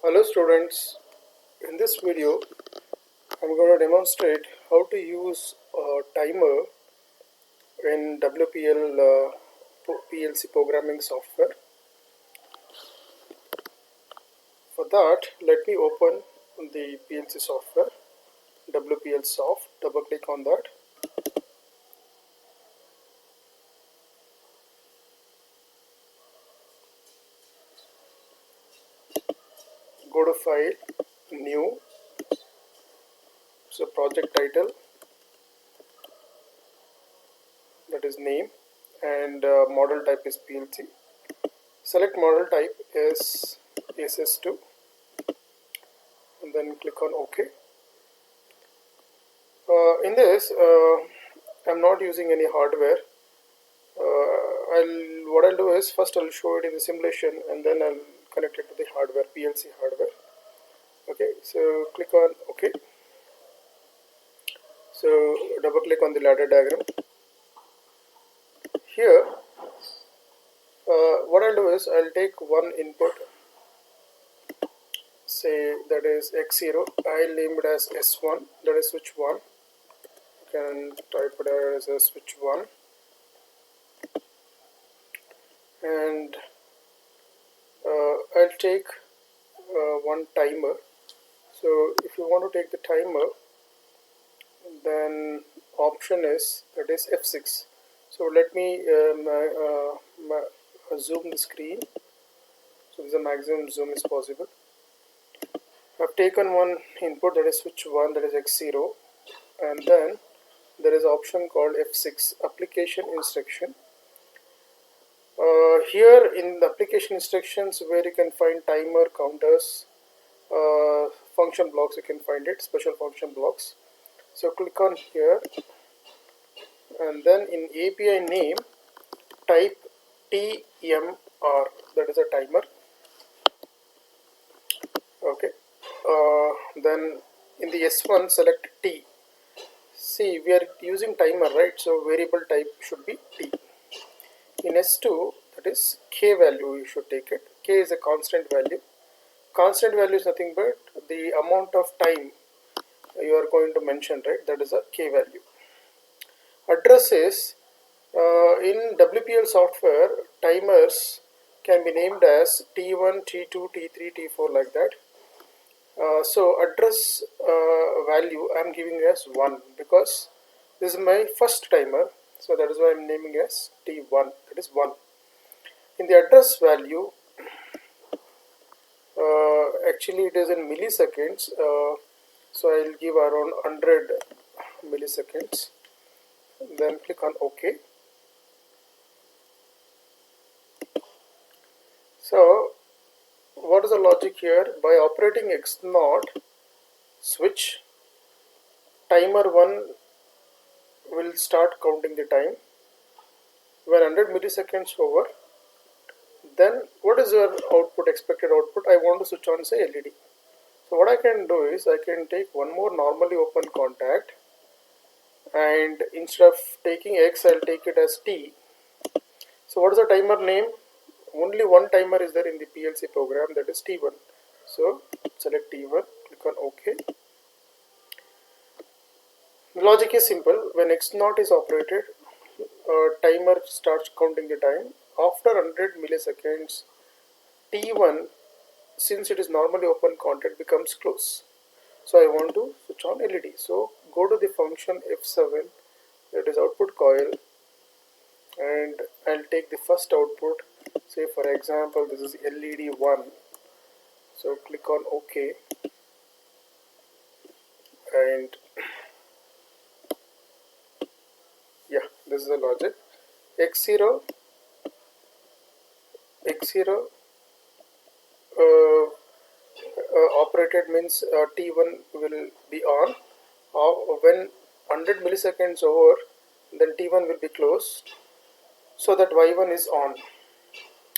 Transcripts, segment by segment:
Hello students, in this video I'm going to demonstrate how to use a timer in PLC programming software. For that, let me open the PLC software, WPLSoft, double click on that. Go to File, New, so project title, that is name, and model type is PLC. Select model type is SS2 and then click on OK. In this, I'm not using any hardware. What I'll do is first I'll show it in the simulation and then I'll connect it to the hardware, PLC hardware. Okay, so click on OK. So double click on the ladder diagram. Here, what I'll do is I'll take one input, say that is X0. I'll name it as S1, that is switch 1. You can type it as a switch 1. And I'll take one timer. So if you want to take the timer, then option is that is F6. So let me zoom the screen. So this is the maximum zoom is possible. I've taken one input, that is switch 1, that is X0, and then there is option called F6, application instruction. Here in the application instructions, where you can find timer, counters, function blocks, you can find it, special function blocks. So click on here and then in API name type TMR, that is a timer. Okay, then in the S1 select T. See, we are using timer, right? So variable type should be T. In S2, that is K value, you should take it. K is a constant value. Constant value is nothing but the amount of time you are going to mention, right? That is a K value. Address is in WPL software, timers can be named as T1, T2, T3, T4 like that. So address value I am giving as 1 because this is my first timer. So that is why I am naming as T1, that is 1. In the address value, actually it is in milliseconds. So I will give around 100 milliseconds. Then click on OK. So what is the logic here? By operating X0 switch, timer 1 will start counting the time. When 100 milliseconds over, then what is your output, expected output? I want to switch on, say, LED. So what I can do is I can take one more normally open contact, and instead of taking X, I'll take it as T. So what is the timer name? Only one timer is there in the PLC program, that is T1. So select T1, click on OK. The logic is simple. When X0 is operated, timer starts counting the time. After 100 milliseconds, T1, since it is normally open contact, becomes close. So I want to switch on LED. So go to the function F7, that is output coil, and I'll take the first output. Say for example this is LED 1. So click on OK, and yeah, this is the logic. X0 operated means T1 will be on. When 100 milliseconds over, then T1 will be closed, so that Y1 is on.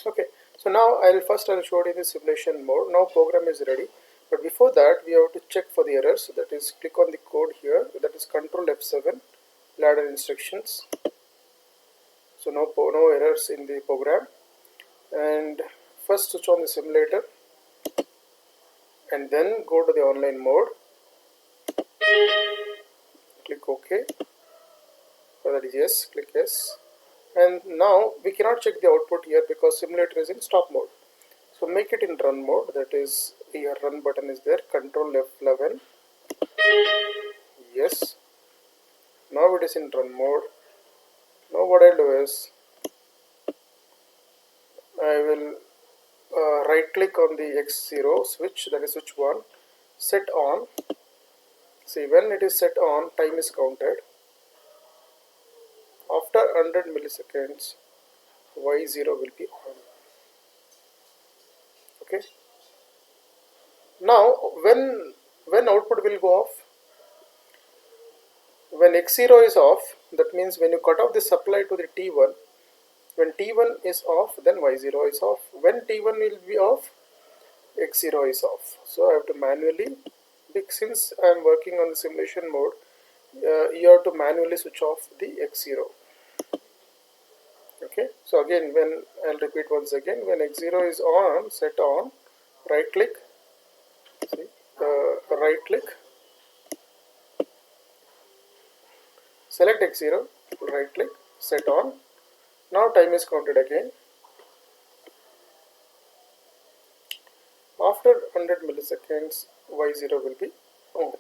Okay, so now I'll show you the simulation mode. Now program is ready, but before that we have to check for the errors. That is, click on the code here, that is Control F7, ladder instructions. So no errors in the program. And first switch on the simulator. and then go to the online mode, click OK, that is yes, click yes. And now we cannot check the output here because simulator is in stop mode. So make it in run mode, that is here run button is there, control F11, yes. Now it is in run mode. Now what I'll do is I will right click on the X0 switch, that is switch 1, set on. See, when it is set on, time is counted. After 100 milliseconds, Y0 will be on. Okay. Now when output will go off? When X0 is off, that means when you cut off the supply to the T1, when T1 is off, then Y0 is off. When T1 will be off, X0 is off. So I have to manually, since I am working on the simulation mode, you have to manually switch off the X0. Okay, so again, when I'll repeat once again, when X0 is on, set on, right click, see, right click, select X0, right click, set on. Now time is counted again. After 100 milliseconds, Y0 will be on.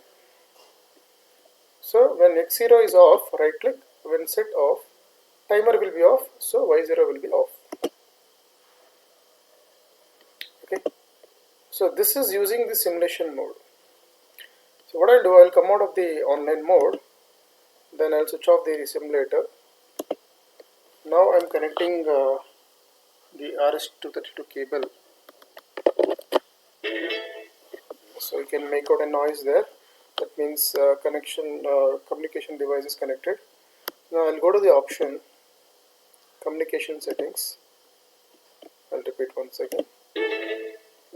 So when X0 is off, right click, when set off, timer will be off, so Y0 will be off. Okay, so this is using the simulation mode. So what I'll do, I'll come out of the online mode, then I'll switch off the simulator. Now I'm connecting the RS-232 cable, so you can make out a noise there. That means communication device is connected. Now I'll go to the option, communication settings. I'll repeat once again.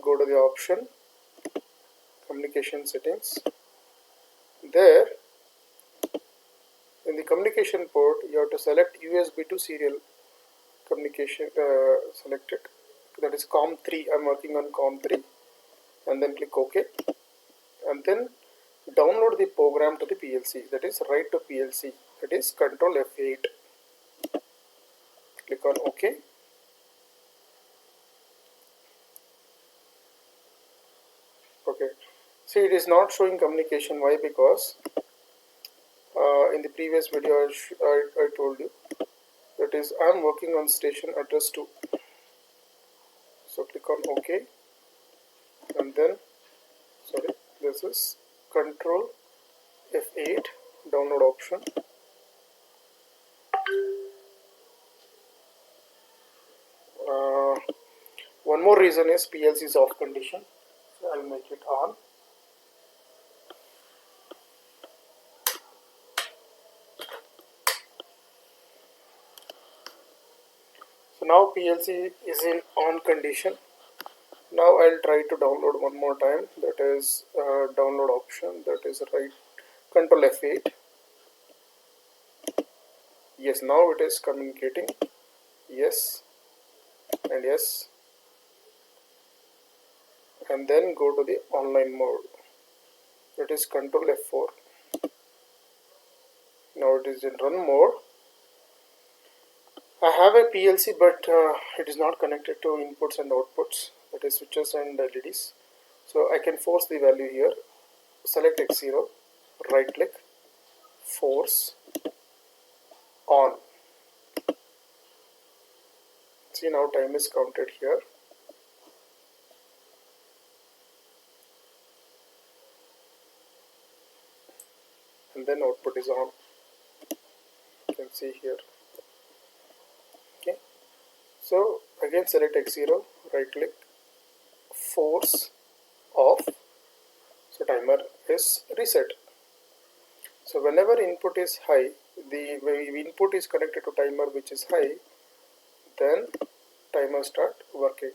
Go to the option, communication settings. There, in the communication port, you have to select USB to serial communication. Select it. That is COM3. I'm working on COM3, and then click OK. And then download the program to the PLC. That is write to PLC. That is Control F8. Click on OK. Okay. See, it is not showing communication. Why? Because in the previous video I told you, that is I am working on station address 2. So click on OK, and then this is Control F8 download option. One more reason is PLC is off condition, so I'll make it on. So now PLC is in on condition. Now I'll try to download one more time. That is download option. That is right. Control F8. Yes, now it is communicating. Yes and yes. And then go to the online mode. That is Control F4. Now it is in run mode. I have a PLC, but it is not connected to inputs and outputs, that is switches and LEDs. So I can force the value here. Select X0, right click, force on. See, now time is counted here. And then output is on. You can see here. Okay. So again select X0, right click, force off. So timer is reset. So whenever input is high, the input is connected to timer which is high, then timer start working.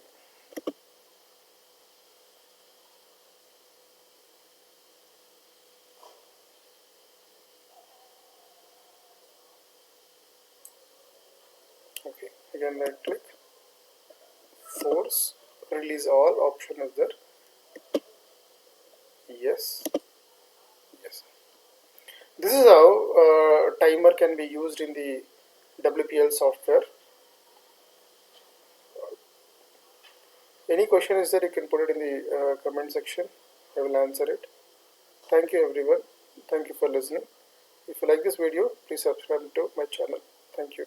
Okay, again right click, force, release all, option is there. Yes, yes. This is how timer can be used in the WPL software. Any question is there, you can put it in the comment section. I will answer it. Thank you everyone. Thank you for listening. If you like this video, please subscribe to my channel. Thank you.